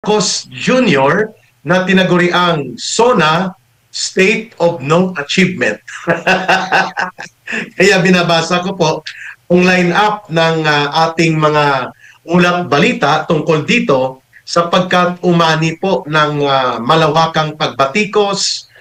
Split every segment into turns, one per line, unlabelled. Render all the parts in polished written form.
Marcos Jr. na tinaguriang SONA State of No Achievement. Kaya binabasa ko po ang line-up ng ating mga ulat balita tungkol dito sapagkat umani po ng malawakang pagbatikos,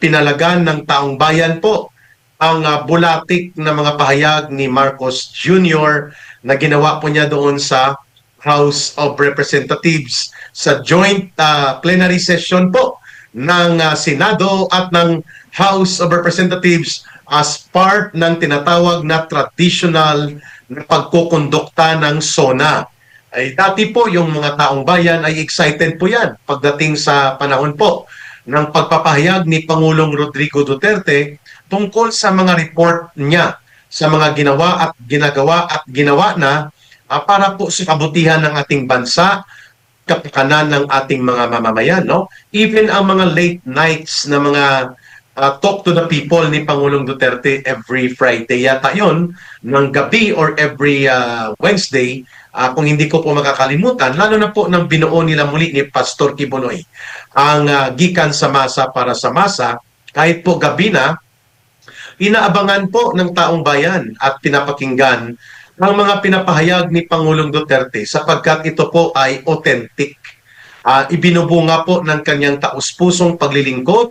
pinalagan ng taong bayan po ang bulatik na mga pahayag ni Marcos Jr. na ginawa po niya doon sa House of Representatives sa joint plenary session po ng Senado at ng House of Representatives as part ng tinatawag na traditional na pagkukondukta ng SONA. Ay dati po yung mga taong bayan ay excited po yan pagdating sa panahon po ng pagpapahayag ni Pangulong Rodrigo Duterte tungkol sa mga report niya sa mga ginawa at ginagawa at ginawa na para po sa kabutihan ng ating bansa, kapakanan ng ating mga mamamayan, no? Even ang mga late nights na mga talk to the people ni Pangulong Duterte every Friday yata yon ng gabi or every Wednesday, kung hindi ko po makakalimutan, lalo na po nang binuo nila muli ni Pastor Kibuloy ang gikan sa masa para sa masa, kahit po gabi na, inaabangan po ng taong bayan at pinapakinggan ang mga pinapahayag ni Pangulong Duterte sapagkat ito po ay authentic. Ibinubunga po ng kanyang taus-pusong paglilingkod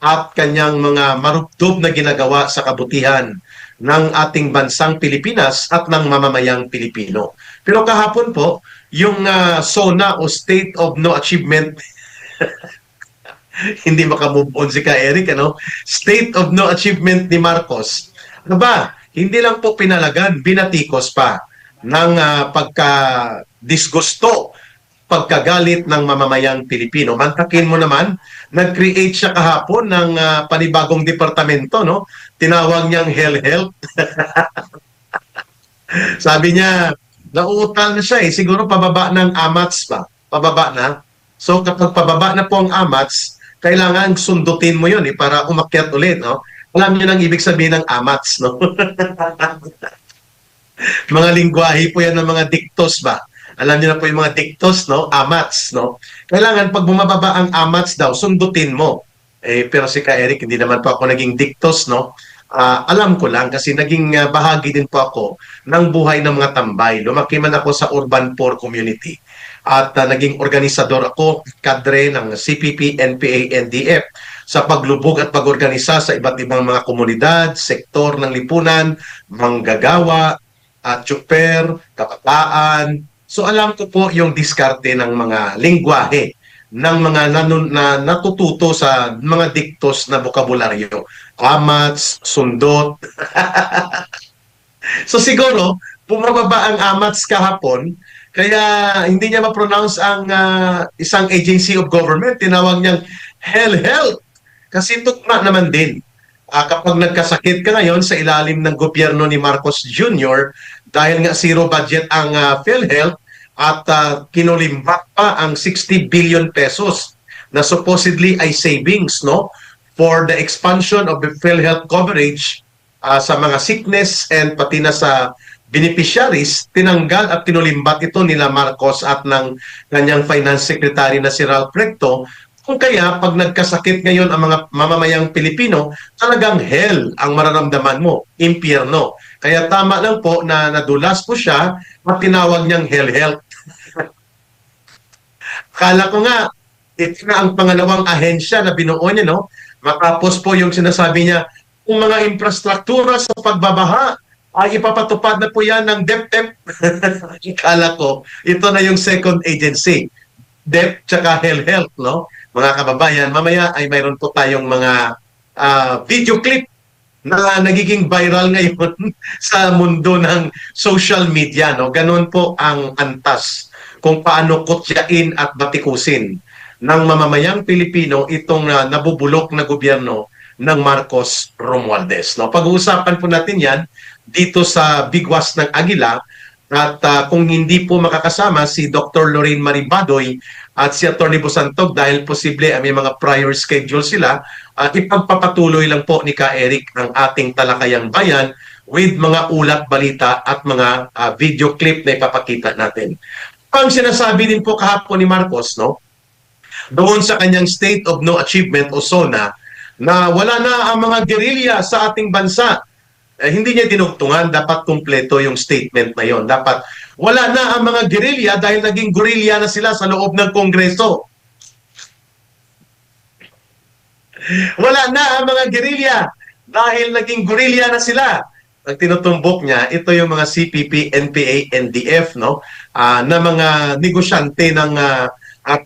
at kanyang mga marubdob na ginagawa sa kabutihan ng ating bansang Pilipinas at ng mamamayang Pilipino. Pero kahapon po, yung SONA o State of No Achievement, hindi makamove on si Eric, ano? State of No Achievement ni Marcos. Ano ba? Hindi lang po pinalagan, binatikos pa ng pagka-disgusto, pagkagalit ng mamamayang Pilipino. Mantakin mo naman, nag-create siya kahapon ng panibagong departamento, no? Tinawag niyang Health. Sabi niya, nauutal na siya eh. Siguro pababa ng AMATS pa. Pababa na. So kapag pababa na po ang AMATS, kailangan sundutin mo yun eh, para umakyat ulit, no? Alam niyo nang ibig sabihin ng AMATS, no? Mga lingwahe po yan ng mga diktos ba? Alam niyo na po yung mga diktos, no? AMATS, no? Kailangan pag bumababa ang AMATS daw, sundutin mo. Pero si Eric, hindi naman po ako naging diktos, no? Alam ko lang kasi naging bahagi din po ako ng buhay ng mga tambay. Lumaki man ako sa urban poor community. At naging organisador ako, kadre ng CPP, NPA, NDF sa paglubog at pag-organisa sa iba't ibang mga komunidad, sektor ng lipunan, manggagawa, tsuper, kabataan. So alam ko po yung diskarte ng mga lingwahe, ng mga natututo sa mga diktos na bokabularyo. AMATS, sundot. So siguro, bumababa ang AMATS kahapon, kaya hindi niya ma-pronounce ang isang agency of government. Tinawag niyang Health. Kasi tugma naman din. Kapag nagkasakit ka ngayon sa ilalim ng gobyerno ni Marcos Jr., dahil nga zero budget ang PhilHealth at kinulimbat pa ang 60 billion pesos na supposedly ay savings, no, for the expansion of the PhilHealth coverage sa mga sickness and pati na sa beneficiaries, tinanggal at kinulimbat ito nila Marcos at ng kanyang finance secretary na si Ralph Recto. Kung kaya, pag nagkasakit ngayon ang mga mamamayang Pilipino, talagang hell ang mararamdaman mo, impyerno. Kaya tama lang po na nadulas po siya at tinawag niyang health. Kala ko nga, ito na ang pangalawang ahensya na binuo niya, no? Matapos po yung sinasabi niya, kung mga infrastruktura sa pagbabaha, ay ipapatupad na po yan ng DepEd. Kala ko, ito na yung second agency. DepEd tsaka health, no? Mga kababayan, mamaya ay mayroon po tayong mga video clip na nagiging viral ngayon sa mundo ng social media, no? Ganun po ang antas kung paano kutyain at batikusin ng mamamayang Pilipino itong nabubulok na gobyerno ng Marcos Romualdez, no? Pag-uusapan po natin yan dito sa Bigwas ng Agila at kung hindi po makakasama si Dr. Lorraine Maribadoy at si Atty. Busantog dahil posible may mga prior schedule sila, ipagpapatuloy lang po ni Eric ang ating talakayang bayan with mga ulat balita at mga video clip na ipapakita natin. Ang sinasabi din po kahapon ni Marcos, no, doon sa kanyang State of No Achievement o SONA, na wala na ang mga gerilya sa ating bansa. Hindi niya dinugtungan, dapat kumpleto yung statement na yon. Dapat wala na ang mga gerilya dahil naging guerrilla na sila sa loob ng Kongreso. Wala na ang mga gerilya dahil naging guerrilla na sila. Ang tinutumbok niya, ito yung mga CPP, NPA, NDF, no? Na mga negosyante ng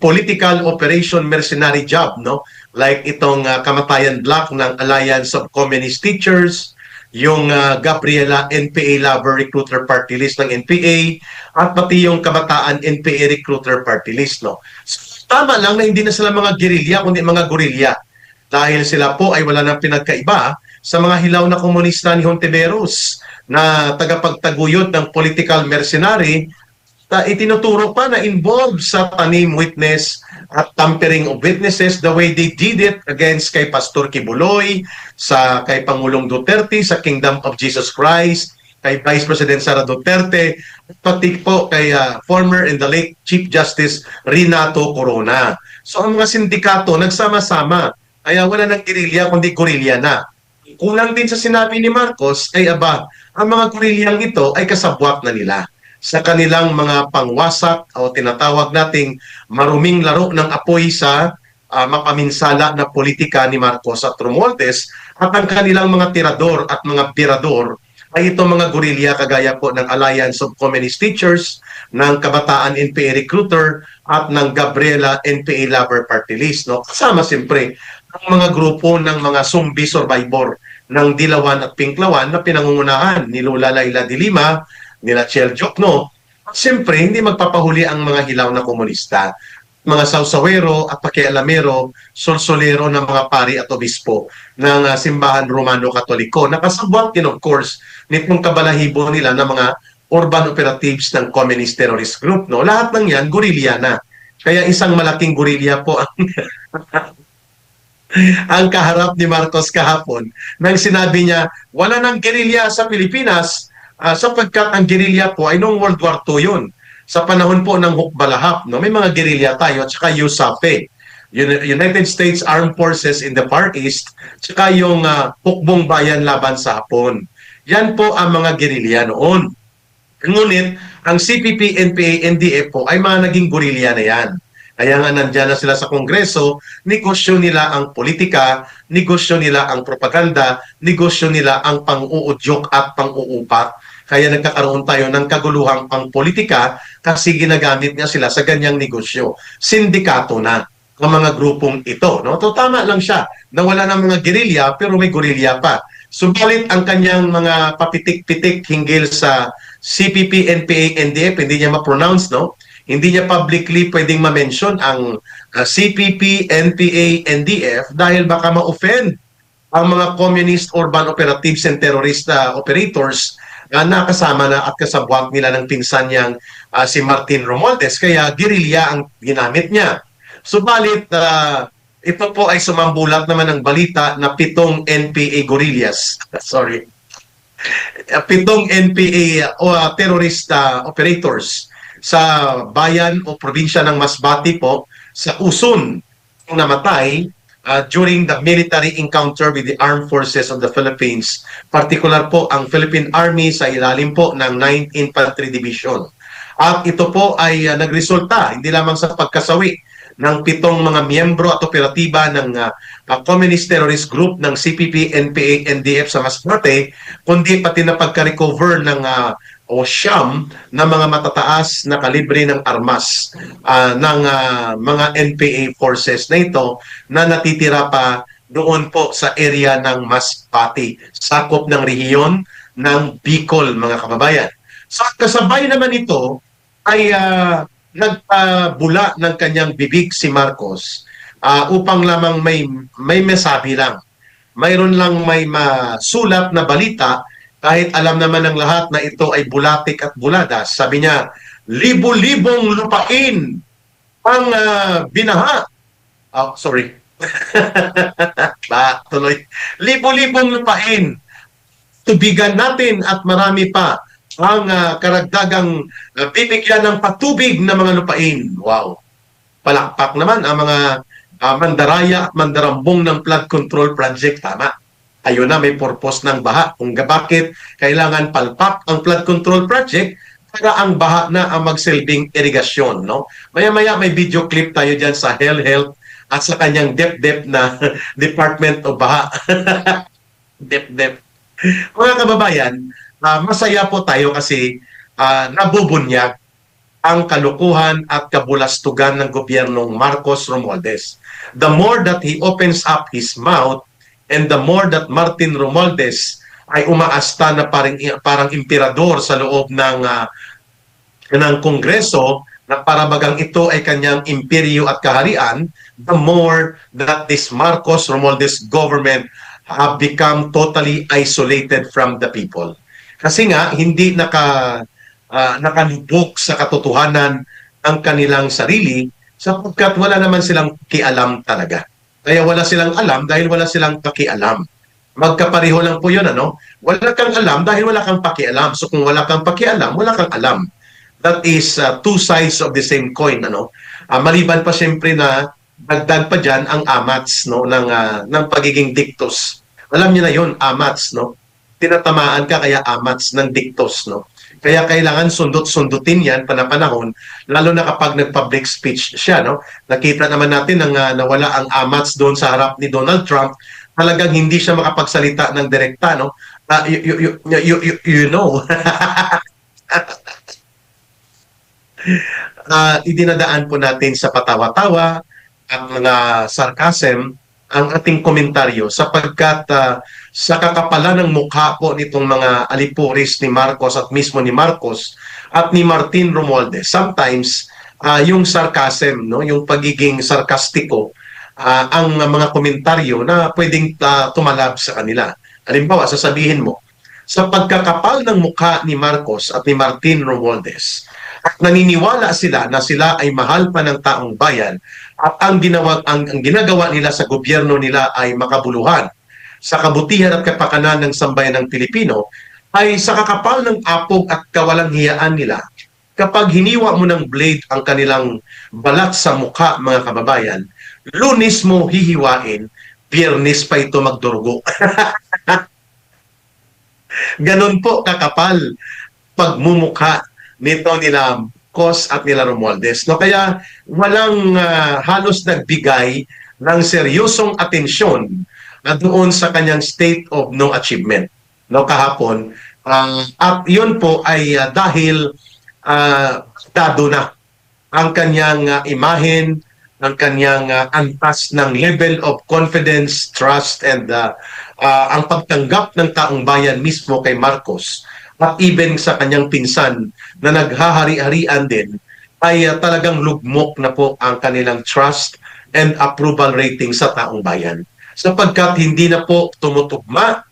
political operation mercenary job, no? Like itong Kamatayan Block ng Alliance of Communist Teachers, yung Gabriela NPA Lover Recruiter Party List ng NPA, at pati yung Kabataan NPA Recruiter Party List, no? So, tama lang na hindi na sila mga gerilya, kundi mga guerrilla. Dahil sila po ay wala nang pinagkaiba sa mga hilaw na komunista ni Hontiveros na tagapagtaguyod ng political mercenary, itinuturo pa na involved sa tanim witness at tampering of witnesses the way they did it against kay Pastor Kibuloy, kay Pangulong Duterte, sa Kingdom of Jesus Christ, kay Vice President Sara Duterte, pati po kay former and the late Chief Justice Renato Corona. So ang mga sindikato nagsama-sama, kaya wala nang gerilya kundi guerrilla na. Kulang din sa sinabi ni Marcos ay ang mga guerrillang ito ay kasabwat na nila sa kanilang mga pangwasak o tinatawag nating maruming laro ng apoy sa mapaminsala na politika ni Marcos at Romualdez, at ang kanilang mga tirador at mga birador ay itong mga guerrilla kagaya po ng Alliance of Communist Teachers, ng Kabataan NPA Recruiter at ng Gabriela NPA Lover Party List, no? Kasama siyempre ang mga grupo ng mga zombie survivor ng Dilawan at Pinklawan na pinangungunahan ni Lola Laila de Lima, nila Chel Jokno. At siyempre, hindi magpapahuli ang mga hilaw na komunista, mga sausawero at pakialamero, solsolero ng mga pari at obispo ng simbahan Romano-Katoliko. Nakasabwat din, of course, nitong kabalahibo nila ng mga urban operatives ng communist terrorist group. No? Lahat ng yan, guerrilla na. Kaya isang malaking guerrilla po ang ang kaharap ni Marcos kahapon nang sinabi niya wala nang gerilya sa Pilipinas sapagkat ang gerilya po ay noong World War II yun. Sa panahon po ng Hukbalahap, no? May mga gerilya tayo at saka USAPE, United States Armed Forces in the Far East, saka yung Hukbong Bayan laban sa Hapon. Yan po ang mga gerilya noon. Ngunit ang CPP, NPA, NDF po ay mga naging guerrilla na yan. Kaya nga nandyan na sila sa Kongreso, negosyo nila ang politika, negosyo nila ang propaganda, negosyo nila ang pang-uudyok at pang-uupat. Kaya nagkakaroon tayo ng kaguluhang pang-politika kasi ginagamit niya sila sa ganyang negosyo. Sindikato na ang mga grupong ito. No? So, tama lang siya na wala ng mga gerilya pero may guerrilla pa. Subalit ang kanyang mga papitik-pitik hinggil sa CPP, NPA, NDF, hindi niya ma-pronounce, no? Hindi niya publicly pwedeng ma-mention ang CPP, NPA, NDF dahil baka ma-offend ang mga communist urban operatives and terrorist operators na kasama na at kasabwat nila ng pinsan niyang si Martin Romualdez. Kaya guerrilla ang ginamit niya. Subalit, ito po ay sumambulat naman ng balita na 7 NPA guerrillas. Sorry. 7 NPA terrorist operators sa bayan o probinsya ng Masbate po, sa Uson, namatay during the military encounter with the Armed Forces of the Philippines. Particular po ang Philippine Army sa ilalim po ng 9th Infantry Division. At ito po ay nagresulta hindi lamang sa pagkasawi ng 7 mga miyembro at operatiba ng communist terrorist group ng CPP, NPA, NDF sa Masbate, kundi pati na pagka-recover ng o siyam na mga matataas na kalibre ng armas ng mga NPA forces na ito na natitira pa doon po sa area ng Masbate, sakop ng rehiyon ng Bicol, mga kababayan. So kasabay naman ito ay nagpabula ng kanyang bibig si Marcos upang lamang may masabi lang. Mayroon lang may masulat na balita kahit alam naman ng lahat na ito ay bulatik at buladas. Sabi niya, libo-libong lupain ang binaha. Oh, sorry. Tuloy. Libo-libong lupain. Tubigan natin at marami pa ang karagdagang bibigyan ng patubig na mga lupain. Wow! Palakpak naman ang mga mandaraya at mandarambong ng flood control project. Tama. Ayun na, may purpose ng baha. Kung bakit kailangan palpak ang flood control project para ang baha na ang magsilbing irigasyon. No? Maya-maya may video clip tayo dyan sa Health at sa kanyang DepDep na Department of Baha. DepDep. Mga kababayan, masaya po tayo kasi nabubunyag ang kalukuhan at kabulastugan ng gobyernong Marcos Romualdez. The more that he opens up his mouth and the more that Martin Romualdez ay umaasta na parang emperador sa loob ng Kongreso na para bagang ito ay kanyang imperyo at kaharian, the more that this Marcos Romualdez government have become totally isolated from the people. Kasi nga, hindi nakalubog sa katotohanan ang kanilang sarili sapagkat wala naman silang kialam talaga. Kaya wala silang alam dahil wala silang pakialam. Magkapareho lang po yun, ano? Wala kang alam dahil wala kang pakialam. So kung wala kang pakialam, wala kang alam. That is two sides of the same coin, ano? Maliban pa siyempre na dagdag pa dyan ang amats, no, ng pagiging dictos. Alam niyo na yun, amats, no? Tinatamaan ka kaya amats ng dictos, no? Kaya kailangan sundot-sundutin yan panapanahon, lalo na kapag nag-public speech siya, no? Nakita naman natin nawala ang amats doon sa harap ni Donald Trump, talagang hindi siya makapagsalita ng direkta, no? You know. Idinadaan po natin sa patawa-tawa at mga sarcasm ang ating komentaryo sapagkat sa kakapalan ng mukha po nitong mga alipuris ni Marcos at mismo ni Marcos at ni Martin Romualdez, sometimes yung sarcasm, no, yung pagiging sarkastiko, ang mga komentaryo na pwedeng tumalab sa kanila. Halimbawa, sasabihin mo, sa pagkakapal ng mukha ni Marcos at ni Martin Romualdez, at naniniwala sila na sila ay mahal pa ng taong bayan at ang ginagawa nila sa gobyerno nila ay makabuluhan sa kabutihan at kapakanan ng sambayan ng Pilipino, ay sa kakapal ng apog at kawalang hiyaan nila, kapag hiniwa mo ng blade ang kanilang balat sa mukha, mga kababayan, Lunes mo hihiwain, Biyernes pa ito magdurugo. Ganon po kakapal pagmumukha nito nila Marcos at nila Romualdez. No, kaya walang halos nagbigay ng seryosong atensyon doon sa kanyang state of no achievement, no, kahapon. At yun po ay dahil dado na ang kanyang imahen, ang kanyang antas ng level of confidence, trust, and ang pagtanggap ng taong bayan mismo kay Marcos at even sa kanyang pinsan na naghahari-harian din, ay talagang lugmok na po ang kanilang trust and approval rating sa taong bayan. Sapagkat hindi na po tumutugma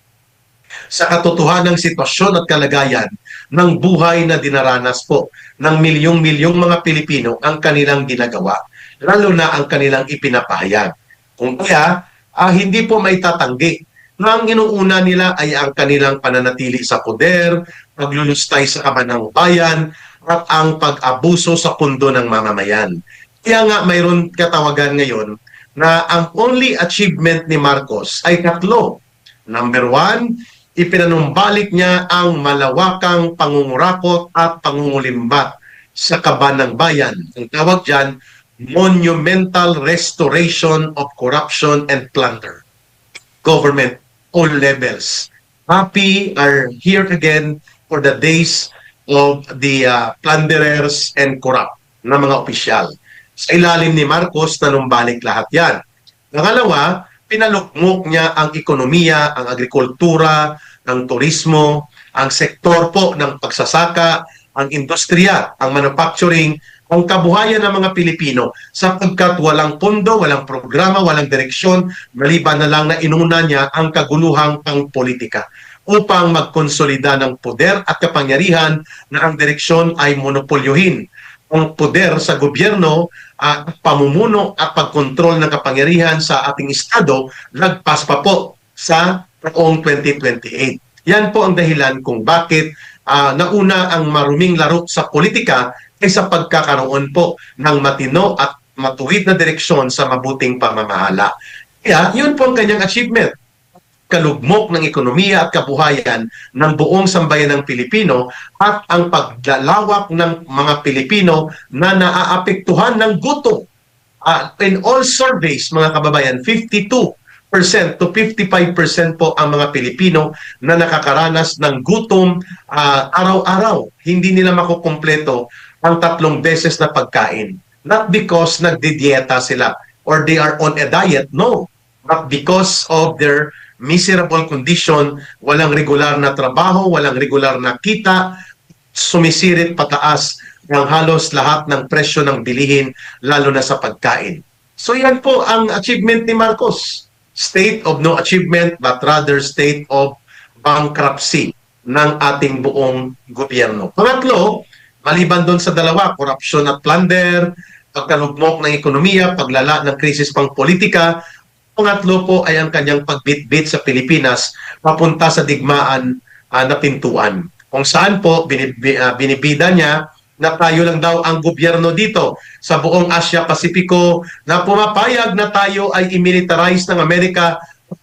sa katotohanang sitwasyon at kalagayan ng buhay na dinaranas po ng milyong-milyong mga Pilipino ang kanilang ginagawa, lalo na ang kanilang ipinapahayag. Kung kaya, hindi po maitatanggi na ang inuuna nila ay ang kanilang pananatili sa poder, paglulustay sa kabanang bayan, at ang pag-abuso sa pundo ng mamamayan. Kaya nga mayroon katawagan ngayon na ang only achievement ni Marcos ay tatlo. Number one, ipinanumbalik niya ang malawakang pangungurakot at pangungulimbat sa kabanang bayan. Ang tawag dyan, monumental restoration of corruption and plunder. Government, all levels. Happy are here again for the days of the plunderers and corrupt na mga opisyal. Sa ilalim ni Marcos, nanumbalik lahat yan. Pangalawa, pinalukmok niya ang ekonomiya, ang agrikultura, ang turismo, ang sektor po ng pagsasaka, ang industriya, ang manufacturing, ang kabuhayan ng mga Pilipino sapagkat walang pondo, walang programa, walang direksyon, maliban na lang na inuna niya ang kaguluhang pangpolitika upang magkonsolida ng poder at kapangyarihan na ang direksyon ay monopolyohin ang poder sa gobyerno at pamumuno at pagkontrol ng kapangyarihan sa ating estado lagpas pa po sa taong 2028. Yan po ang dahilan kung bakit nauna ang maruming laro sa politika kaysa pagkakaroon po ng matino at matuwid na direksyon sa mabuting pamamahala. Kaya yun po ang kanyang achievement. Kalugmok ng ekonomiya at kabuhayan ng buong sambayanang Pilipino at ang paglalawak ng mga Pilipino na naaapektuhan ng gutom. In all surveys, mga kababayan, 52% to 55% po ang mga Pilipino na nakakaranas ng gutom araw-araw. Hindi nila makukumpleto ang 3 beses na pagkain. Not because nagdidieta sila or they are on a diet, no. But because of their miserable condition, walang regular na trabaho, walang regular na kita, sumisirit pataas ng halos lahat ng presyo ng bilihin, lalo na sa pagkain. So yan po ang achievement ni Marcos. State of no achievement, but rather state of bankruptcy ng ating buong gobyerno. Pangatlo, maliban doon sa dalawa, korupsyon at plunder, pagkalugmok ng ekonomiya, paglala ng krisis pang politika, pangatlo po ay ang kanyang pagbitbit sa Pilipinas papunta sa digmaan na pintuan. Kung saan po binibida niya na tayo lang daw ang gobyerno dito sa buong Asia-Pasipiko na pumapayag na tayo ay i-militarize ng Amerika,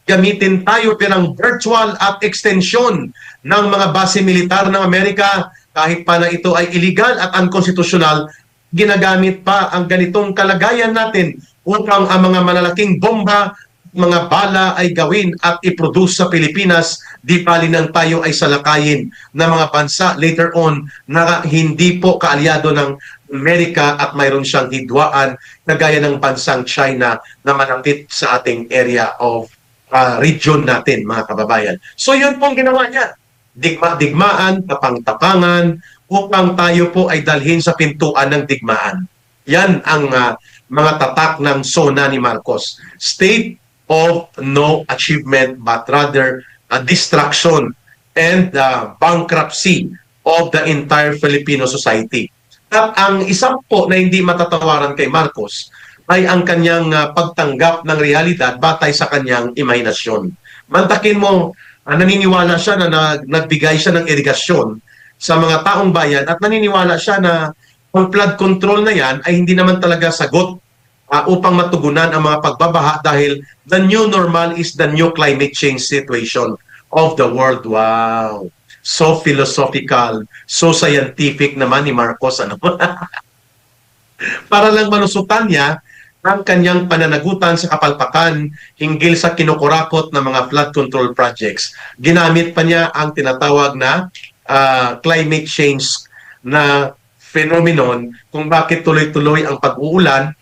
gamitin tayo pirang virtual at extension ng mga base militar ng Amerika kahit pa na ito ay illegal at unconstitutional, ginagamit pa ang ganitong kalagayan natin upang ang mga malalaking bomba, mga bala ay gawin at i-produce sa Pilipinas, di bali nang tayo ay salakayin ng mga bansa later on na hindi po kaalyado ng Amerika at mayroon siyang hidwaan na gaya ng bansang China na malapit sa ating area of region natin, mga kababayan. So yun pong ginawa niya. Digmaan, tapang-tapangan, upang tayo po ay dalhin sa pintuan ng digmaan. Yan ang mga tatak ng SONA ni Marcos. State of no achievement but rather a destruction and bankruptcy of the entire Filipino society. At ang isa po na hindi matatawaran kay Marcos ay ang kanyang pagtanggap ng realidad batay sa kanyang imahinasyon. Mantakin mo, naniniwala siya na nagbigay siya ng irigasyon sa mga taong bayan at naniniwala siya na ang flood control na yan ay hindi naman talaga sagot upang matugunan ang mga pagbabaha dahil the new normal is the new climate change situation of the world. Wow! So philosophical, so scientific naman ni Marcos. Ano? Para lang malusutan niya ang kanyang pananagutan sa kapalpakan hinggil sa kinukurakot ng mga flood control projects. Ginamit pa niya ang tinatawag na climate change na phenomenon kung bakit tuloy-tuloy ang pag-uulan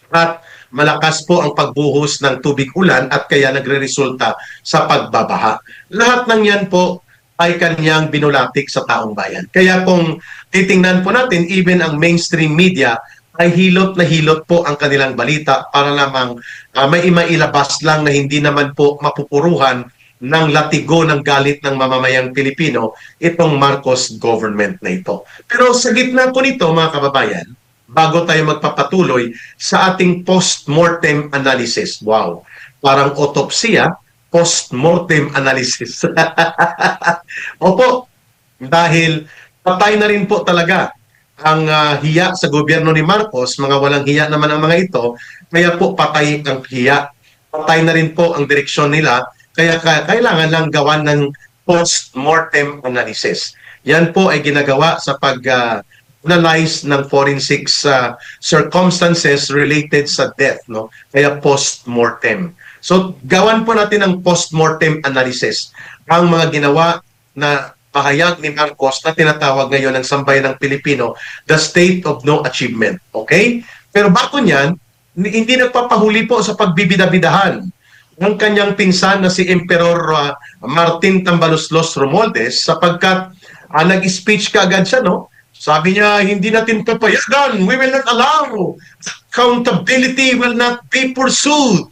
at malakas po ang pagbuhos ng tubig ulan at kaya nagre-resulta sa pagbabaha. Lahat ng yan po ay kanyang binulatik sa taong bayan. Kaya kung titingnan po natin, even ang mainstream media ay hilot na hilot po ang kanilang balita para lamang may mailabas lang na hindi naman po mapupuruhan ng latigo ng galit ng mamamayang Pilipino itong Marcos government na ito. Pero sa gitna po nito, mga kababayan, bago tayo magpapatuloy sa ating post-mortem analysis. Wow, parang autopsya, post-mortem analysis. Opo, dahil patay na rin po talaga ang hiya sa gobyerno ni Marcos, mga walang hiya naman ang mga ito, kaya po patay ang hiya. Patay na rin po ang direksyon nila, kaya kailangan lang gawan ng post-mortem analysis. Yan po ay ginagawa sa analyze ng forensic circumstances related sa death, no? Kaya post-mortem. So, gawan po natin ang post-mortem analysis. Ang mga ginawa na pahayag ni Marcos na tinatawag ngayon ng sambayan ng Pilipino, the state of no achievement. Okay? Pero bago niyan, hindi nagpapahuli po sa pagbibida-bidahan ng kanyang pinsan na si Emperor Martin Tambaloslos Romualdez sapagkat nag-speech kaagad siya, no? Sabi niya, hindi natin papayagan. We will not allow. Accountability will not be pursued.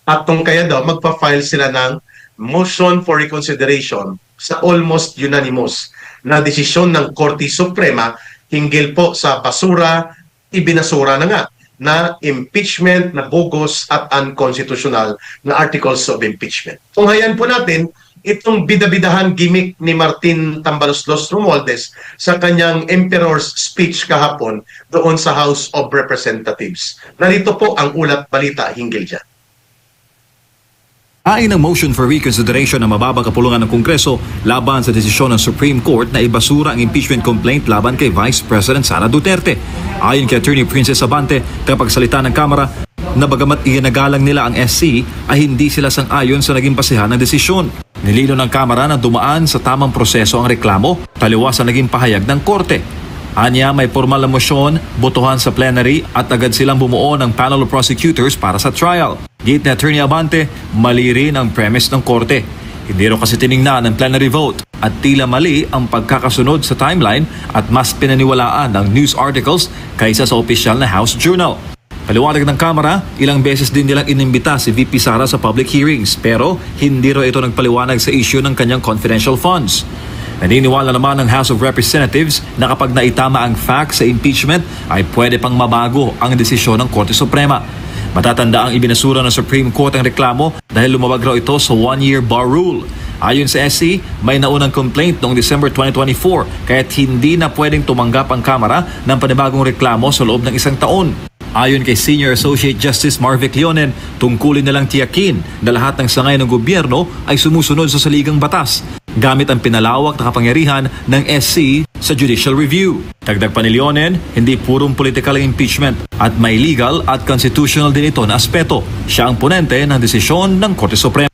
At kung kaya daw, magpa-file sila ng motion for reconsideration sa almost unanimous na desisyon ng Korte Suprema hinggil po sa basura, ibinasura na nga na impeachment na bogus at unconstitutional na articles of impeachment. Kung hayan po natin, itong bidabidahang gimmick ni Martin Tambaloslos Romualdez sa kanyang Emperor's speech kahapon doon sa House of Representatives. Narito po ang ulat balita hinggil dyan.
Ayon ng motion for reconsideration ng mababang kapulungan ng Kongreso laban sa desisyon ng Supreme Court na ibasura ang impeachment complaint laban kay Vice President Sara Duterte. Ayon kay Attorney Princess Abante, tagapagsalita ng Kamara, na bagamat iyanagalang nila ang SC ay hindi sila sang-ayon sa naging basehan ng desisyon. Nilino ng Kamara na dumaan sa tamang proseso ang reklamo taliwas sa naging pahayag ng Korte. Anya, may formal na motion, botohan sa plenary at agad silang bumuo ng panel of prosecutors para sa trial. Gate ni Attorney Abante, mali rin ang premise ng Korte. Hindi rin kasi tiningnan ng plenary vote at tila mali ang pagkakasunod sa timeline at mas pinaniwalaan ng news articles kaysa sa opisyal na House Journal. Paliwanag ng Kamara, ilang beses din nilang inimbita si VP Sara sa public hearings pero hindi rin ito nagpaliwanag sa issue ng kanyang confidential funds. Naniniwala naman ng House of Representatives na kapag naitama ang facts sa impeachment ay pwede pang mabago ang desisyon ng Korte Suprema. Matatanda ang ibinasura ng Supreme Court ang reklamo dahil lumabag raw ito sa one-year bar rule. Ayon sa SC, may naunang complaint noong December 2024 kaya't hindi na pwedeng tumanggap ang Kamara ng panibagong reklamo sa loob ng isang taon. Ayon kay Senior Associate Justice Marvic Leonen, tungkulin nilang tiyakin na lahat ng sangay ng gobyerno ay sumusunod sa saligang batas gamit ang pinalawak na kapangyarihan ng SC sa judicial review. Dagdag pa ni Leonen, hindi purong political ang impeachment at may legal at constitutional din ito na aspeto. Siya ang ponente ng desisyon ng Korte Suprema.